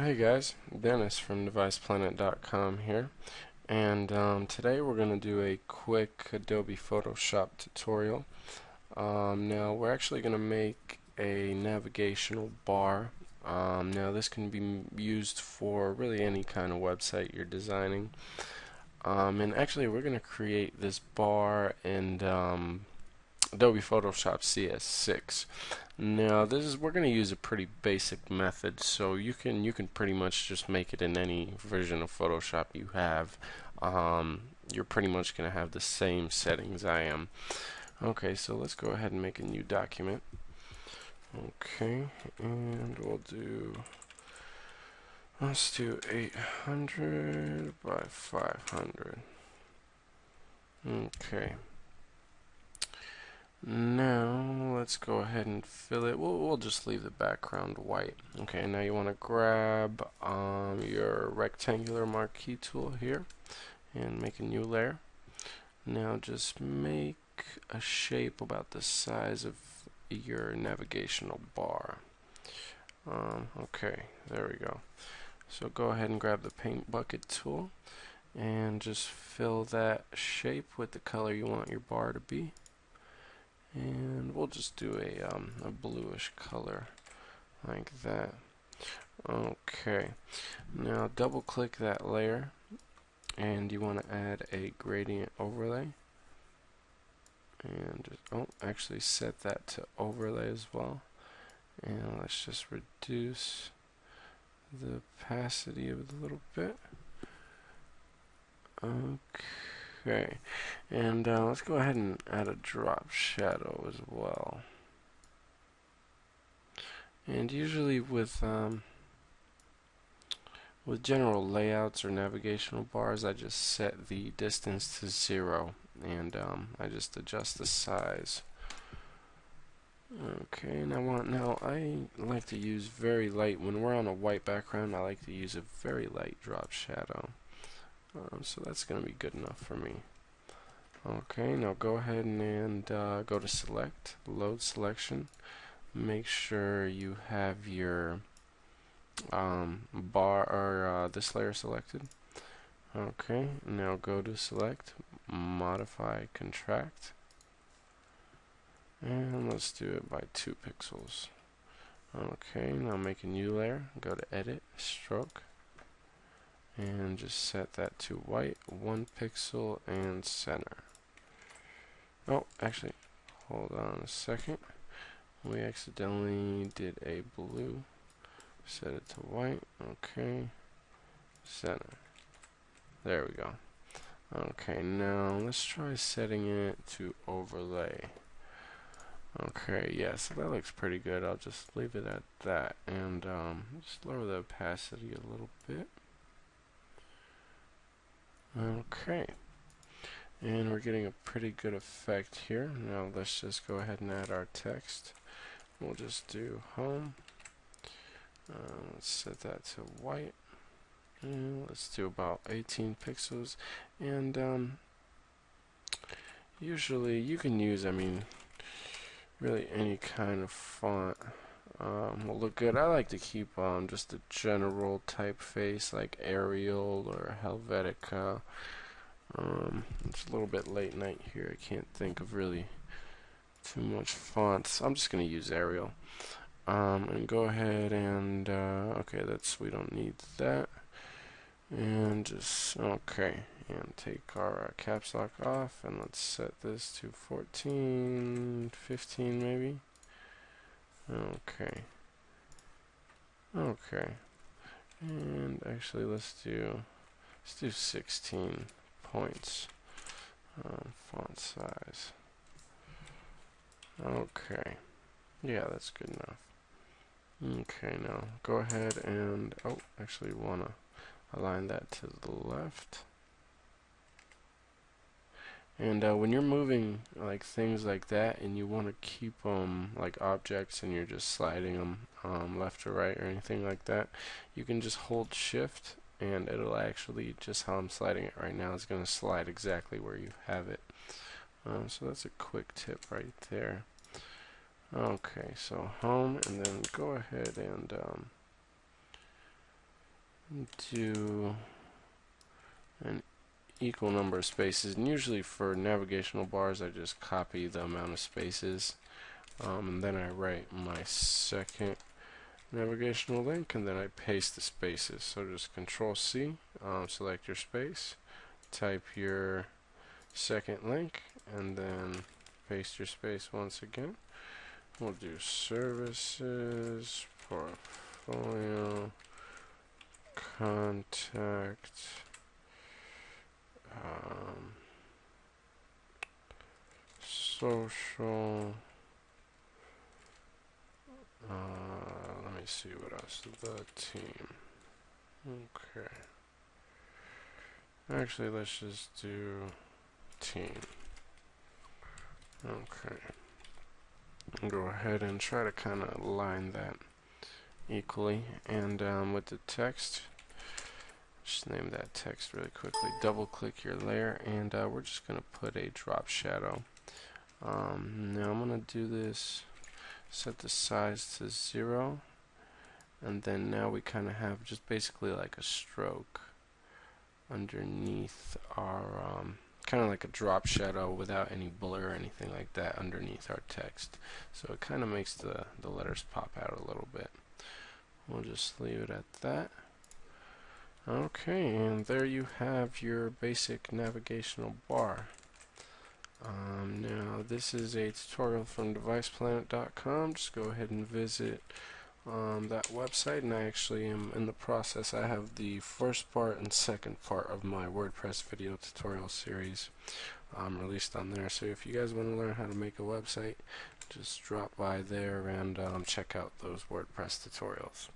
Hey guys, Dennis from DevicePlanet.com here, and today we're going to do a quick Adobe Photoshop tutorial. Now we're actually going to make a navigational bar. Now this can be used for really any kind of website you're designing. And actually we're going to create this bar in Adobe Photoshop CS6. Now we're going to use a pretty basic method, so you can pretty much just make it in any version of Photoshop you have. You're pretty much going to have the same settings I am. Okay, so let's go ahead and make a new document. Okay, and let's do 800 by 500. Okay. Now let's go ahead and fill it. We'll just leave the background white. Okay, now you want to grab your rectangular marquee tool here and make a new layer. Now just make a shape about the size of your navigational bar. Okay, there we go. So go ahead and grab the paint bucket tool and just fill that shape with the color you want your bar to be. And we'll just do a bluish color like that. Okay, now double click that layer and you want to add a gradient overlay, and actually set that to overlay as well, and let's just reduce the opacity of it a little bit. Okay, and let's go ahead and add a drop shadow as well. And usually with general layouts or navigational bars, I just set the distance to 0, and I just adjust the size. Okay, now I like to use very light when we're on a white background. I like to use a very light drop shadow. So that's going to be good enough for me. Okay, now go ahead and go to select, load selection. Make sure you have your bar or this layer selected. Okay, now go to select, modify contract, and let's do it by 2 pixels. Okay, now make a new layer, go to edit, stroke, and just set that to white, 1 pixel, and center. Oh, actually, hold on a second. We accidentally did a blue. Set it to white. Okay. Center. There we go. Okay, now let's try setting it to overlay. Okay, yeah, so that looks pretty good. I'll just leave it at that, and just lower the opacity a little bit. Okay, and we're getting a pretty good effect here. Now let's just go ahead and add our text. We'll just do home. Let's set that to white. And let's do about 18 pixels. And usually you can use, really any kind of font will look good. I like to keep just a general typeface like Arial or Helvetica. It's a little bit late night here. I can't think of really too much fonts. I'm just going to use Arial. And go ahead and okay, we don't need that, and just okay, and take our caps lock off, and let's set this to 14, 15 maybe. Okay, and actually let's do 16 points font size. Okay, yeah, that's good enough. Okay, now go ahead and actually want to align that to the left. And when you're moving like things like that, and you want to keep like objects, and you're just sliding them left or right or anything like that, you can just hold Shift, and it'll actually, just how I'm sliding it right now, is going to slide exactly where you have it. So that's a quick tip right there. Okay, so home, and then go ahead and do an equal number of spaces, and usually for navigational bars I just copy the amount of spaces, and then I write my second navigational link, and then I paste the spaces. So just Control C, select your space, type your second link, and then paste your space once again. We'll do services, portfolio, contact, social, let me see what else, the team. Okay. Actually, let's just do team. Okay. Go ahead and try to kind of align that equally. And with the text, just name that text really quickly. Double click your layer, and we're just going to put a drop shadow. Now I'm going to do this, set the size to 0, and then now we kind of have just basically like a stroke underneath our kind of like a drop shadow without any blur or anything like that underneath our text. So it kind of makes the letters pop out a little bit. We'll just leave it at that. Okay, and there you have your basic navigational bar. Now this is a tutorial from deviceplanet.com. Just go ahead and visit that website, and I actually am in the process. I have the first part and second part of my WordPress video tutorial series released on there. So if you guys want to learn how to make a website, just drop by there and check out those WordPress tutorials.